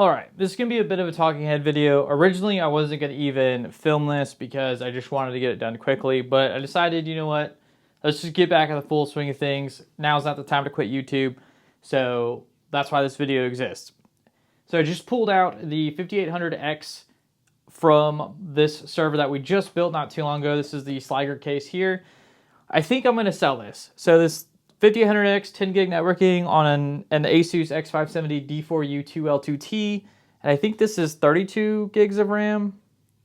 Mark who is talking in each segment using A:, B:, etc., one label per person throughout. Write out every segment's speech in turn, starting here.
A: Alright, this is going to be a bit of a talking head video. Originally, I wasn't going to even film this because I just wanted to get it done quickly, but I decided, you know what, let's just get back in the full swing of things. Now's not the time to quit YouTube, so that's why this video exists. So I just pulled out the 5800X from this server that we just built not too long ago. This is the Sliger case here. I think I'm going to sell this. So this 5800X 10 gig networking on an Asus X570 D4U 2L2T, and I think this is 32 gigs of RAM.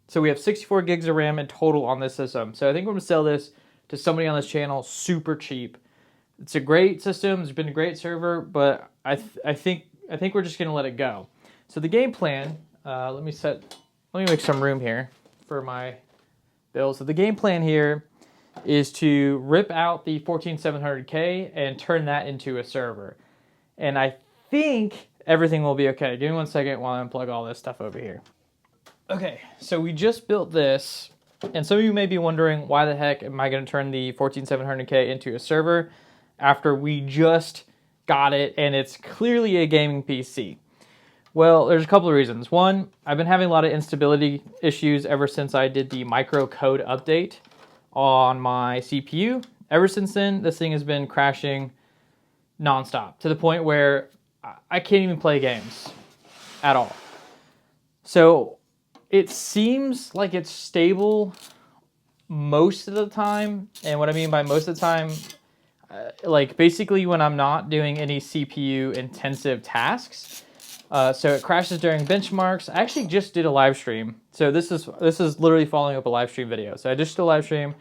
A: So we have 64 gigs of RAM in total on this system. So I think I'm going to sell this to somebody on this channel super cheap. It's a great system. It's been a great server, but I think we're just going to let it go. So the game plan, let me make some room here for my build. So the game plan here is to rip out the 14700K and turn that into a server. And I think everything will be okay. Give me 1 second while I unplug all this stuff over here. Okay, so we just built this, and some of you may be wondering, why the heck am I going to turn the 14700K into a server after we just got it and it's clearly a gaming PC? Well, there's a couple of reasons. One, I've been having a lot of instability issues ever since I did the microcode update on my CPU. Ever since then, this thing has been crashing nonstop to the point where I can't even play games at all. So it seems like it's stable most of the time. And what I mean by most of the time, like basically when I'm not doing any CPU intensive tasks. So it crashes during benchmarks. I actually just did a live stream. So this is literally following up a live stream video. So I just did a live stream.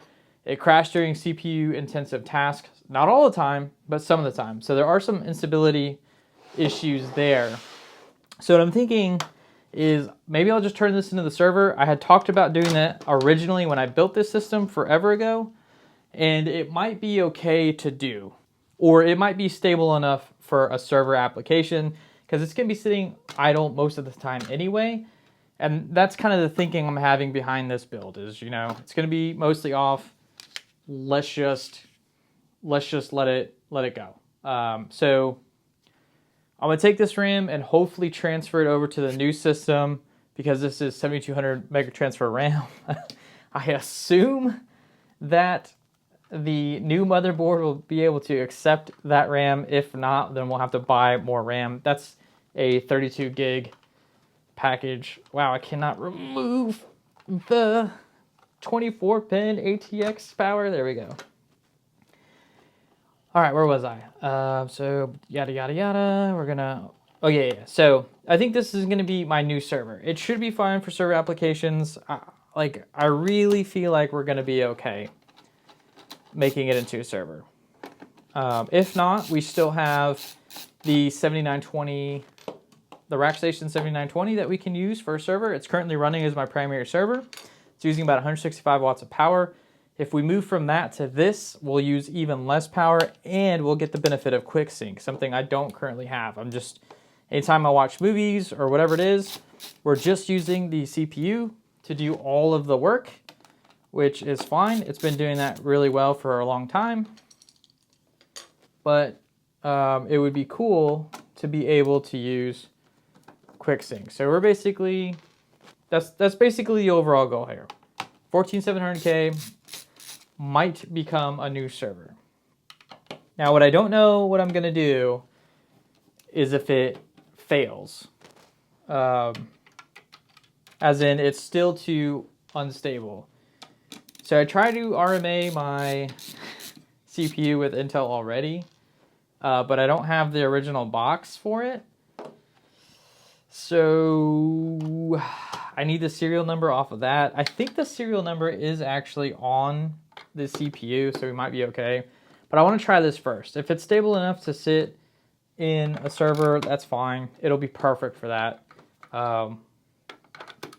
A: It crashed during CPU intensive tasks. Not all the time, but some of the time. So there are some instability issues there. So what I'm thinking is maybe I'll just turn this into the server. I had talked about doing that originally when I built this system forever ago. And it might be okay to do. Or it might be stable enough for a server application, because it's going to be sitting idle most of the time anyway. And that's kind of the thinking I'm having behind this build is, you know, it's going to be mostly off. Let's just let it go. So I'm going to take this RAM and hopefully transfer it over to the new system, because this is 7200 mega transfer RAM. I assume that the new motherboard will be able to accept that RAM. If not, then we'll have to buy more RAM. That's a 32 gig package. Wow, I cannot remove the 24-pin ATX power. There we go. All right, where was I? So yada, yada, yada. We're gonna, oh yeah. So I think this is gonna be my new server. It should be fine for server applications. I really feel like we're gonna be okay making it into a server. If not, we still have the 7920, the Rackstation 7920 that we can use for a server. It's currently running as my primary server. It's using about 165 watts of power. If we move from that to this, we'll use even less power and we'll get the benefit of quick sync, something I don't currently have. Anytime I watch movies or whatever it is, we're just using the CPU to do all of the work, which is fine. It's been doing that really well for a long time. But it would be cool to be able to use quick sync. So we're basically, that's basically the overall goal here. 14700K might become a new server. Now what I don't know what I'm gonna do is if it fails. As in it's still too unstable. So I tried to RMA my CPU with Intel already, but I don't have the original box for it. So I need the serial number off of that. I think the serial number is actually on the CPU, so we might be okay. But I want to try this first. If it's stable enough to sit in a server, that's fine. It'll be perfect for that.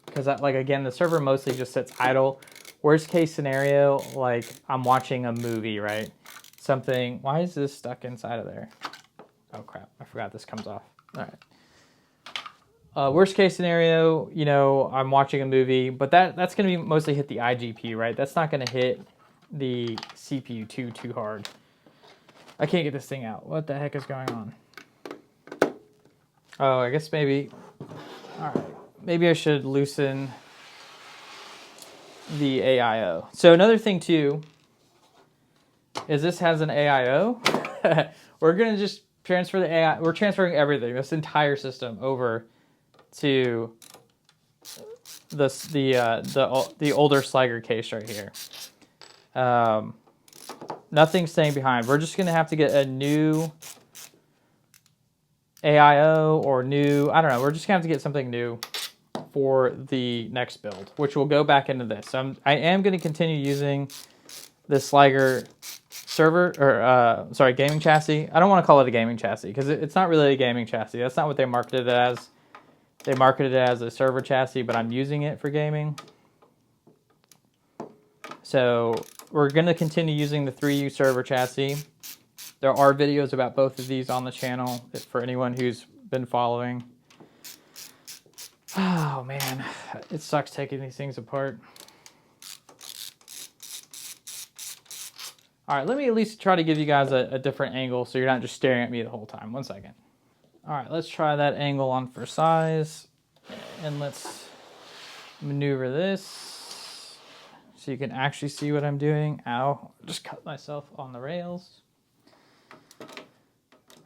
A: Because like again, the server mostly just sits idle. Worst case scenario, like I'm watching a movie, right? Something, why is this stuck inside of there? Oh crap, I forgot this comes off. All right. Worst case scenario, you know, I'm watching a movie, but that's going to be mostly hit the IGP, right? That's not going to hit the CPU too hard. I can't get this thing out. What the heck is going on? Oh, I guess maybe All right, maybe I should loosen the AIO. So another thing too is this has an AIO. We're gonna just transfer the AI. We're transferring everything, this entire system, over to the older Sliger case right here. Nothing's staying behind. We're just gonna have to get a new AIO or new, I don't know. We're just gonna have to get something new for the next build, which will go back into this. I am going to continue using this Sliger server, or sorry, gaming chassis. I don't want to call it a gaming chassis because it's not really a gaming chassis. That's not what they marketed it as. They marketed it as a server chassis, but I'm using it for gaming. So we're going to continue using the 3U server chassis. There are videos about both of these on the channel for anyone who's been following. Oh man, it sucks taking these things apart. All right, let me at least try to give you guys a different angle so you're not just staring at me the whole time. 1 second. All right, let's try that angle on for size. And let's maneuver this so you can actually see what I'm doing. Ow, just cut myself on the rails.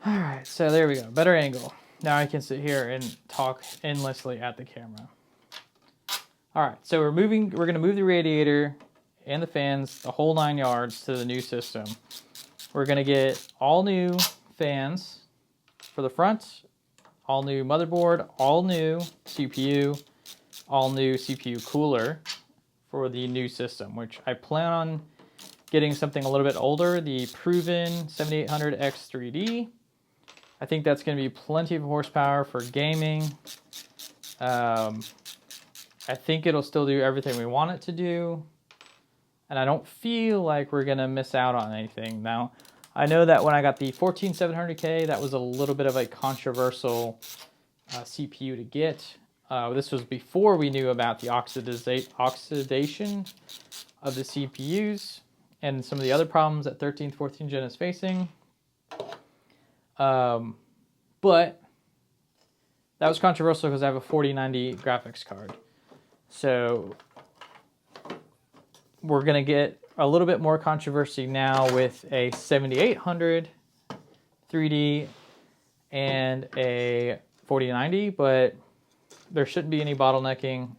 A: All right, so there we go, better angle. Now I can sit here and talk endlessly at the camera. All right, so we're gonna move the radiator and the fans, the whole 9 yards, to the new system. We're gonna get all new fans for the front, all new motherboard, all new CPU, all new CPU cooler for the new system, which I plan on getting something a little bit older, the proven 7800X3D. I think that's going to be plenty of horsepower for gaming. I think it'll still do everything we want it to do. And I don't feel like we're going to miss out on anything. Now, I know that when I got the 14700K, that was a little bit of a controversial CPU to get. This was before we knew about the oxidation of the CPUs and some of the other problems that 13th, 14th gen is facing. But that was controversial because I have a 4090 graphics card. So we're going to get a little bit more controversy now with a 7800 3D and a 4090, but there shouldn't be any bottlenecking.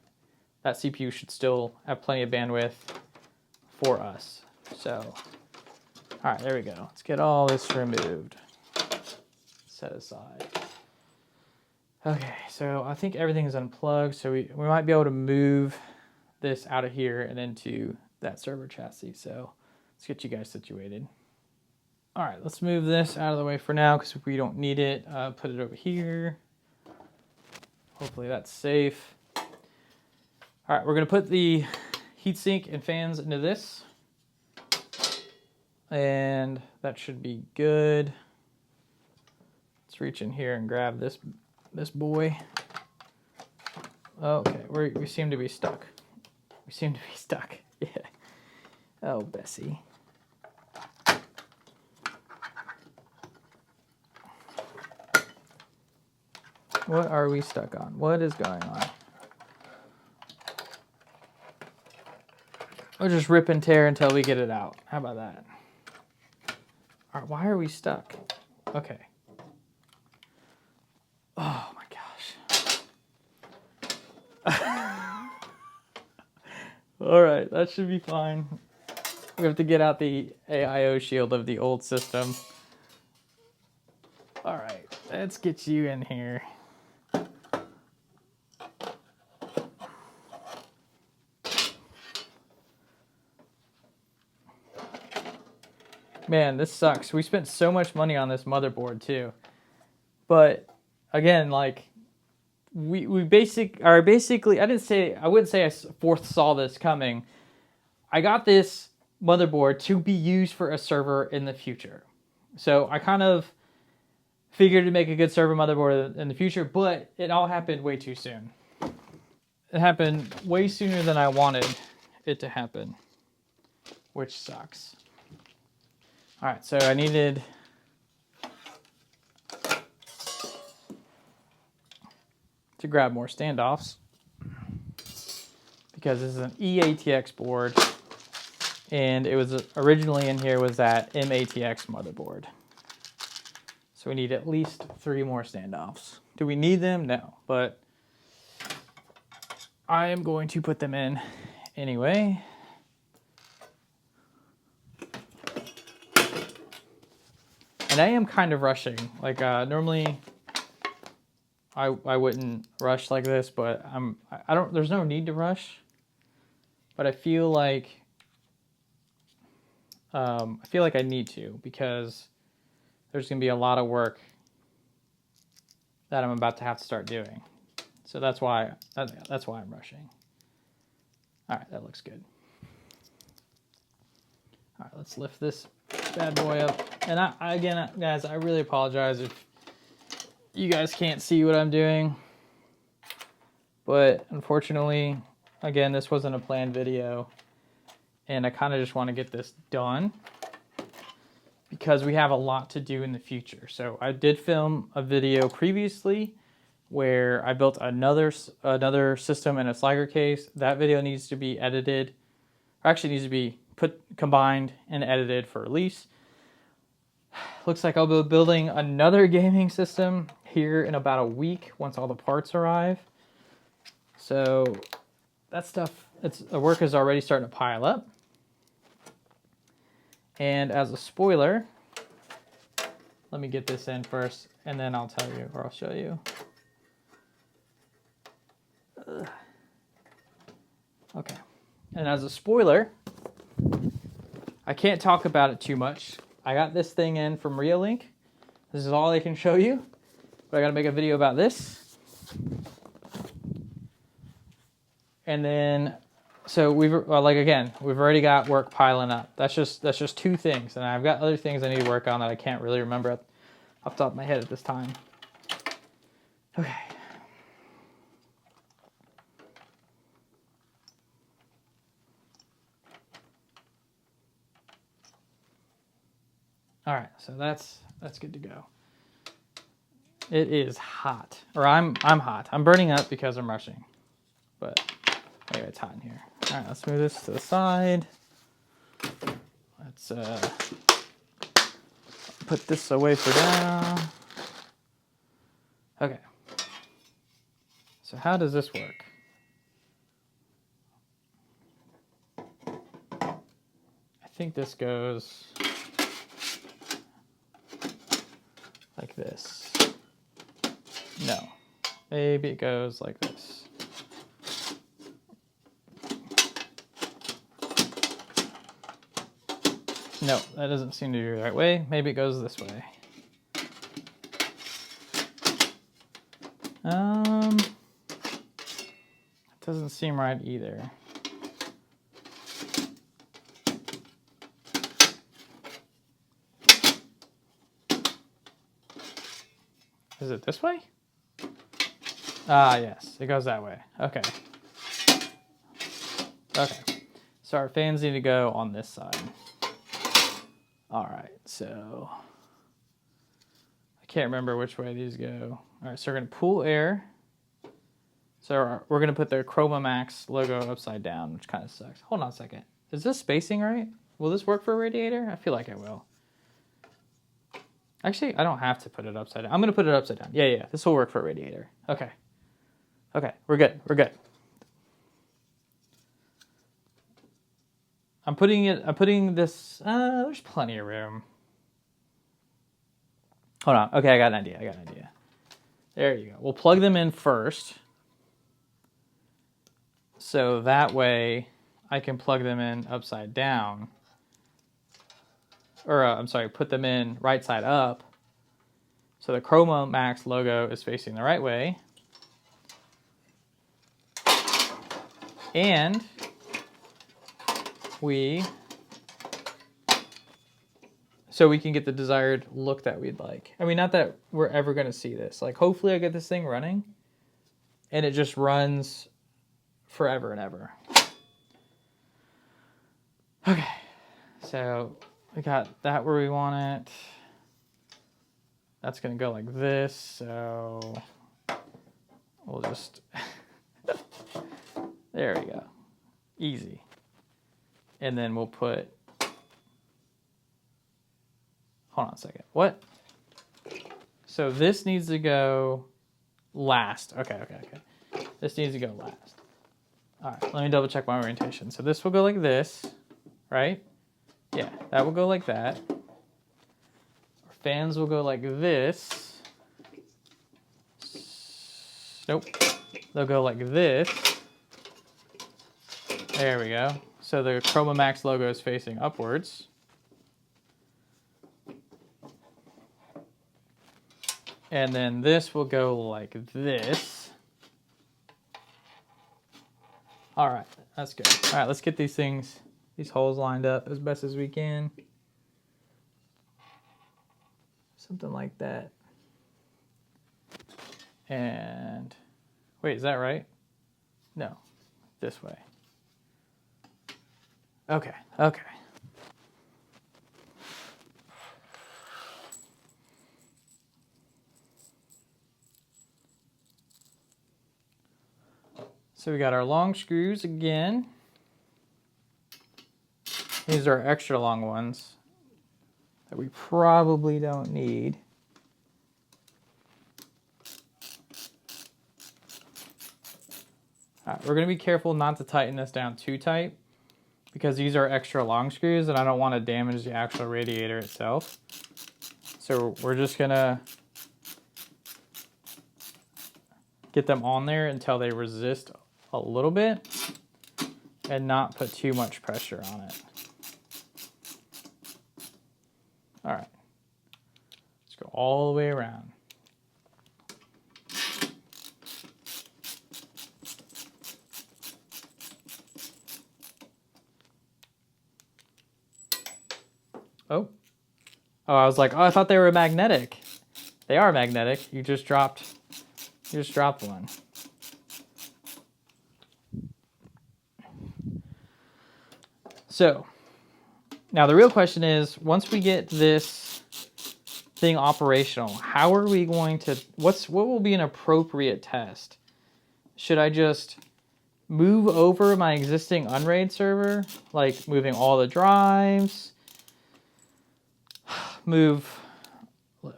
A: That CPU should still have plenty of bandwidth for us. So, all right, there we go. Let's get all this removed. Set aside. Okay, so I think everything is unplugged, so we might be able to move this out of here and into that server chassis. So let's get you guys situated. All right, let's move this out of the way for now because we don't need it. Put it over here. Hopefully that's safe. All right, we're gonna put the heatsink and fans into this. And that should be good. Let's reach in here and grab this boy. Okay, we seem to be stuck. We seem to be stuck. Yeah. Oh, Bessie. What are we stuck on? What is going on? We'll just rip and tear until we get it out. How about that? All right, why are we stuck? Okay. Oh my gosh. All right, that should be fine. We have to get out the AIO shield of the old system. All right, let's get you in here. Man, this sucks. We spent so much money on this motherboard too. But again, like we basically, I wouldn't say I foresaw this coming. I got this motherboard to be used for a server in the future. So I kind of figured to make a good server motherboard in the future, but it all happened way too soon. It happened way sooner than I wanted it to happen, which sucks. All right, so I needed to grab more standoffs because this is an eATX board, and it was originally in here was that MATX motherboard. So we need at least 3 more standoffs. Do we need them? No, but I am going to put them in anyway. And I am kind of rushing. Like normally I wouldn't rush like this, but I don't, there's no need to rush. But I feel like I need to, because there's going to be a lot of work that I'm about to have to start doing. So that's why I'm rushing. All right, that looks good. All right, let's lift this bad boy up. And again, guys, I really apologize if you guys can't see what I'm doing. But unfortunately, again, this wasn't a planned video. And I kind of just want to get this done because we have a lot to do in the future. So I did film a video previously where I built another system in a Sliger case. That video needs to be edited, or actually needs to be combined and edited for release. Looks like I'll be building another gaming system here in about a week once all the parts arrive. So that stuff, the work is already starting to pile up. And as a spoiler, let me get this in first, and then I'll tell you, or I'll show you. Okay. And as a spoiler, I can't talk about it too much. I got this thing in from Reolink. This is all I can show you, but I got to make a video about this. And then, so we've already got work piling up. That's just 2 things, and I've got other things I need to work on that I can't really remember off the top of my head at this time. Okay. All right, so that's good to go. It is hot, or I'm hot. I'm burning up because I'm rushing, but anyway, it's hot in here. All right, let's move this to the side. Let's put this away for now. Okay. So how does this work? I think this goes like this. No, maybe it goes like this. No, that doesn't seem to be the right way. Maybe it goes this way. It doesn't seem right either. Is it this way? Ah, yes, it goes that way. Okay. Okay. So our fans need to go on this side. All right, so I can't remember which way these go. All right, so we're gonna pull air. So we're gonna put the Chroma Max logo upside down, which kind of sucks. Hold on a second. Is this spacing right? Will this work for a radiator? I feel like it will. Actually, I don't have to put it upside down. I'm gonna put it upside down. Yeah, this will work for a radiator. Okay. Okay, we're good. I'm putting this, there's plenty of room. Hold on. Okay, I got an idea. There you go. We'll plug them in first. So that way I can plug them in upside down. Or, I'm sorry, put them in right side up. So the Chroma Max logo is facing the right way. And so we can get the desired look that we'd like. I mean, not that we're ever going to see this. Like, hopefully I get this thing running and it just runs forever and ever. Okay, so we got that where we want it. That's going to go like this. So we'll just, there we go. Easy. And then we'll put, hold on a second. What? So this needs to go last. Okay. This needs to go last. All right, let me double check my orientation. So this will go like this, right? Yeah, that will go like that. Our fans will go like this. Nope. They'll go like this. There we go. So the Chroma Max logo is facing upwards. And then this will go like this. All right, that's good. All right, let's get these holes lined up as best as we can. Something like that. And wait, is that right? No, this way. Okay. So we got our long screws again. These are extra long ones that we probably don't need. All right, we're going to be careful not to tighten this down too tight because these are extra long screws and I don't want to damage the actual radiator itself. So we're just going to get them on there until they resist a little bit and not put too much pressure on it. All right, let's go all the way around. Oh, I was like, oh, I thought they were magnetic. They are magnetic. You just dropped one. So now the real question is, once we get this thing operational, how are we going to, what will be an appropriate test? Should I just move over my existing Unraid server, like moving all the drives, move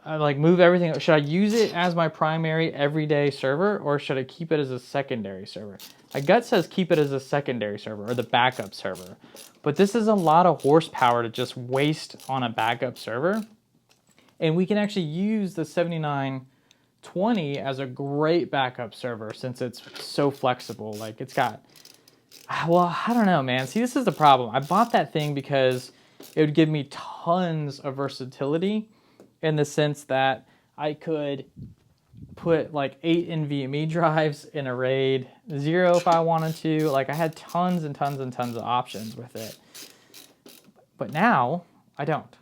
A: everything? Should I use it as my primary everyday server, or should I keep it as a secondary server? My gut says keep it as a secondary server or the backup server, but this is a lot of horsepower to just waste on a backup server. And we can actually use the 7920 as a great backup server since it's so flexible. Like it's got, well, I don't know, man. See, this is the problem. I bought that thing because it would give me tons of versatility in the sense that I could put like 8 NVMe drives in a RAID 0 if I wanted to. Like I had tons and tons and tons of options with it. But now I don't.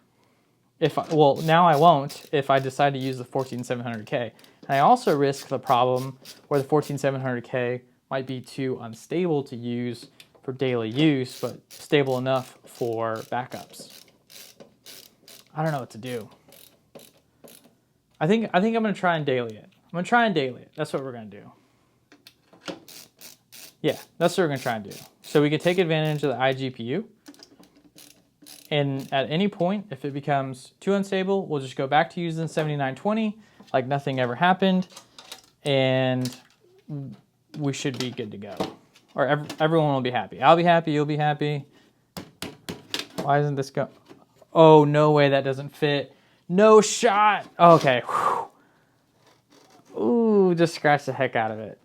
A: Now I won't if I decide to use the 14700K. And I also risk the problem where the 14700K might be too unstable to use for daily use, but stable enough for backups. I don't know what to do. I think I'm going to try and daily it. I'm going to try and daily it. That's what we're going to do. Yeah, that's what we're going to try and do. So we can take advantage of the iGPU. And at any point, if it becomes too unstable, we'll just go back to using 7920 like nothing ever happened. And we should be good to go. Or everyone will be happy. I'll be happy, you'll be happy. Why isn't this go? Oh, no way, that doesn't fit. No shot. Okay. Whew. Ooh, just scratch the heck out of it.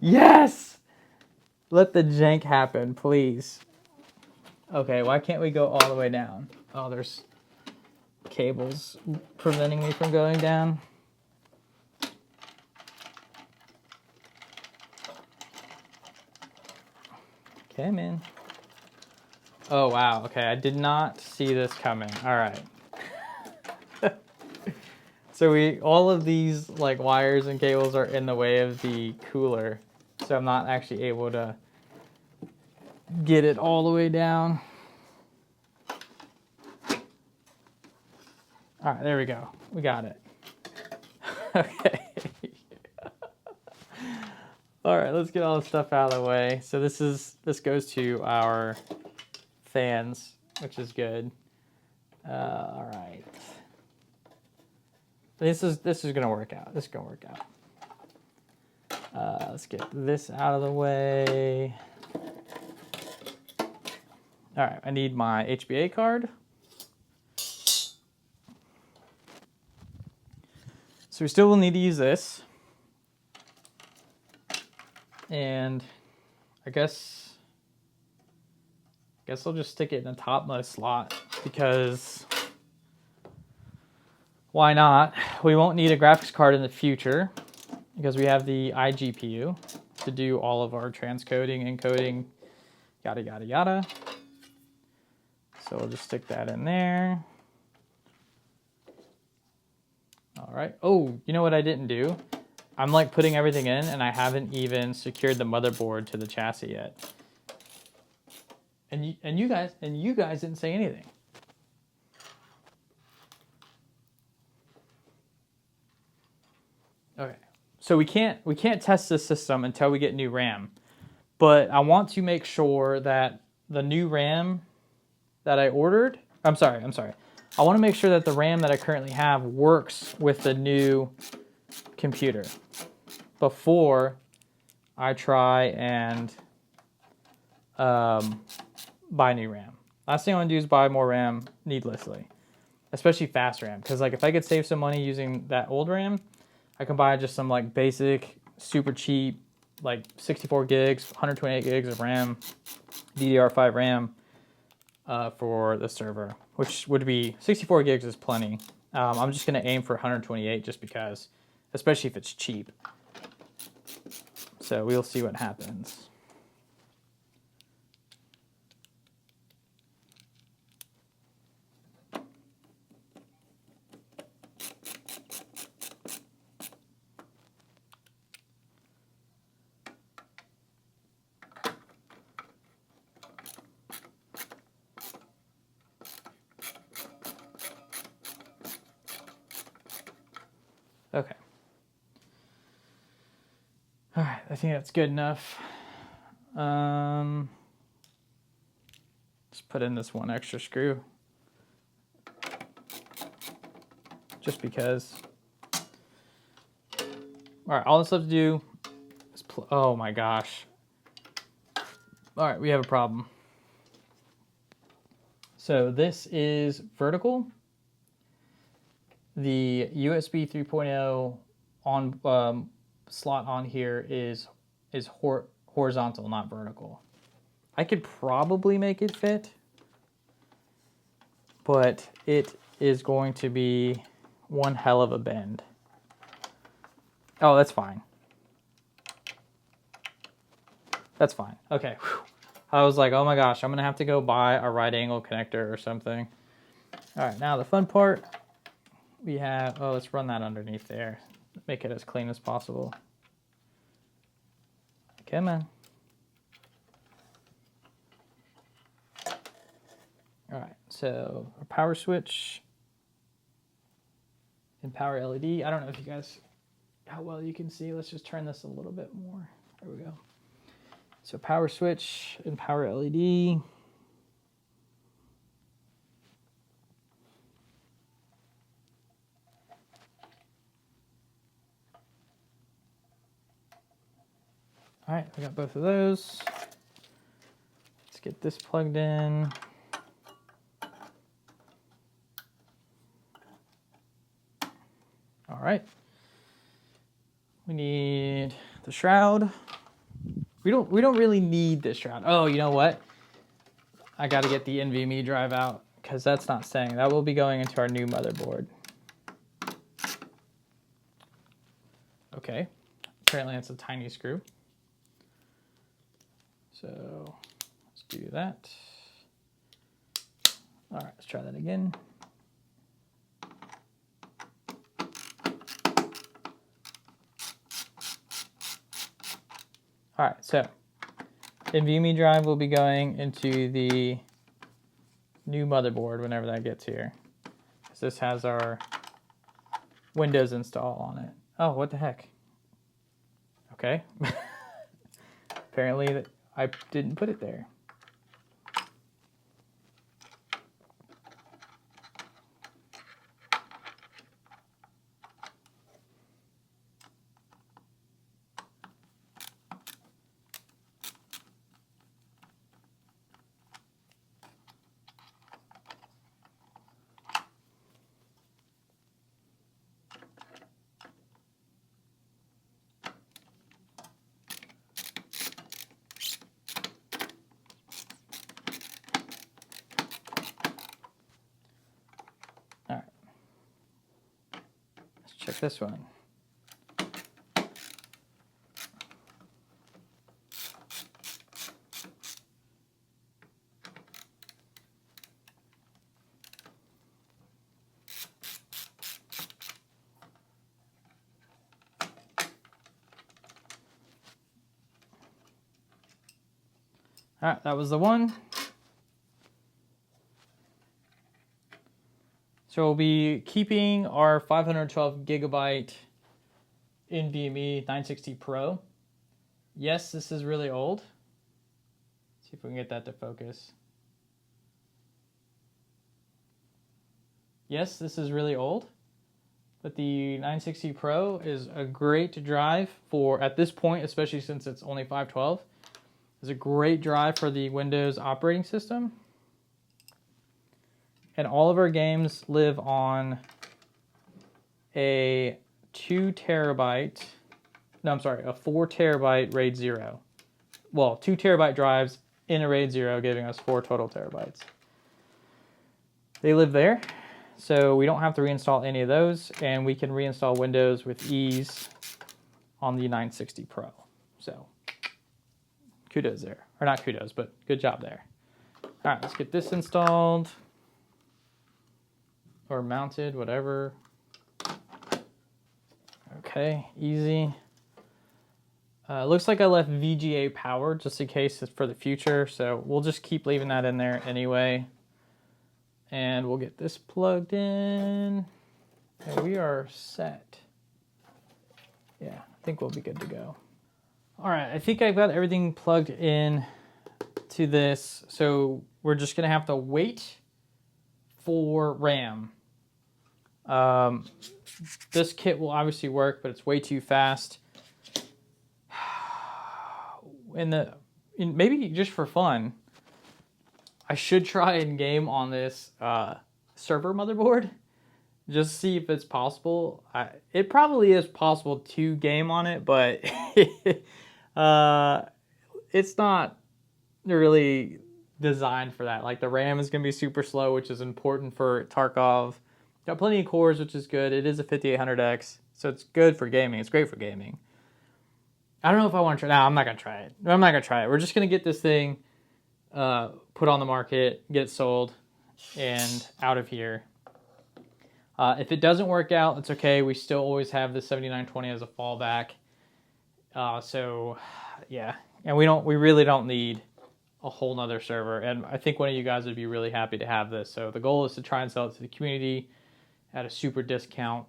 A: Yes! Let the jank happen, please. Okay, why can't we go all the way down? Oh, there's cables preventing me from going down. Okay, man. Oh, wow. Okay, I did not see this coming. All right. So all of these like wires and cables are in the way of the cooler. So I'm not actually able to get it all the way down. All right, there we go. We got it. Okay. All right, let's get all the stuff out of the way. So this goes to our fans, which is good. All right. This is gonna work out. This is gonna work out. Let's get this out of the way. All right, I need my HBA card. So we still will need to use this. And I guess I'll just stick it in the topmost slot because why not? We won't need a graphics card in the future because we have the iGPU to do all of our transcoding, encoding, yada, yada, yada. So we'll just stick that in there. All right. Oh, you know what I didn't do? I'm like putting everything in and I haven't even secured the motherboard to the chassis yet. And you guys didn't say anything. Okay. So we can't test this system until we get new RAM. But I want to make sure that the new RAM that I ordered, I'm sorry. I want to make sure that the RAM that I currently have works with the new computer before I try and buy new RAM. Last thing I want to do is buy more RAM needlessly, especially fast RAM. Because like if I could save some money using that old RAM, I can buy just some like basic, super cheap, like 64 gigs, 128 gigs of RAM, DDR5 RAM for the server, which would be 64 gigs is plenty. I'm just going to aim for 128 just because, especially if it's cheap. So we'll see what happens. Okay. All right, I think that's good enough. Just put in this one extra screw. Just because. All right, all this left to do is oh my gosh. All right, we have a problem. So this is vertical. The USB 3.0 on slot on here is horizontal, not vertical. I could probably make it fit, but it is going to be one hell of a bend. Oh, that's fine. That's fine. Okay. Whew. I was like, oh my gosh, I'm going to have to go buy a right angle connector or something. All right, now the fun part. We have, oh, let's run that underneath there. Make it as clean as possible. Come on. All right, so our power switch and power LED. I don't know if you guys, how well you can see. Let's just turn this a little bit more. There we go. So power switch and power LED. All right, we got both of those. Let's get this plugged in. All right. We need the shroud. We don't really need this shroud. Oh, you know what? I got to get the NVMe drive out because that's not staying. That will be going into our new motherboard. Okay. Apparently that's a tiny screw. So let's do that. All right, let's try that again. All right, so NVMe drive will be going into the new motherboard whenever that gets here. This has our Windows install on it. Oh, what the heck? Okay. Apparently I didn't put it there. All right. Let's check this one. All right, that was the one. So we'll be keeping our 512 gigabyte NVMe 960 Pro. Yes, this is really old. Let's see if we can get that to focus. Yes, this is really old, but the 960 Pro is a great drive for, at this point, especially since it's only 512, is a great drive for the Windows operating system. And all of our games live on a 4 terabyte RAID 0. Well, 2 terabyte drives in a RAID 0, giving us 4 total terabytes. They live there, so we don't have to reinstall any of those, and we can reinstall Windows with ease on the 960 Pro. So, kudos there. Or not kudos, but good job there. All right, let's get this installed. Or mounted, whatever. Okay, easy. Looks like I left VGA powered just in case it's for the future, so we'll just keep leaving that in there anyway. And we'll get this plugged in. And we are set. Yeah, I think we'll be good to go. All right, I think I've got everything plugged in to this, so we're just gonna have to wait for RAM. This kit will obviously work, but it's way too fast. Maybe just for fun, I should try and game on this server motherboard, just see if it's possible. It probably is possible to game on it, but it's not really designed for that. Like, the RAM is going to be super slow, which is important for Tarkov. Got plenty of cores, which is good. It is a 5800X, so it's good for gaming. It's great for gaming. I don't know if I want to try. No, I'm not going to try it. I'm not going to try it. We're just going to get this thing put on the market, get it sold, and out of here. If it doesn't work out, it's okay. We still always have the 7920 as a fallback. So, yeah. And we really don't need a whole nother server. And I think one of you guys would be really happy to have this. So the goal is to try and sell it to the community at a super discount.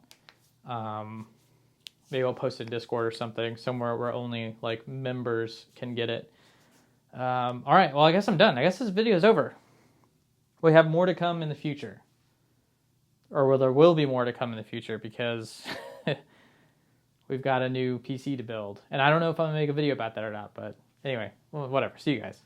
A: Maybe I'll post it in Discord or something, somewhere where only like members can get it. All right, well, I guess I'm done. I guess this video is over. We have more to come in the future. Or there will be more to come in the future because we've got a new PC to build. And I don't know if I'm going to make a video about that or not, but anyway, well, whatever. See you guys.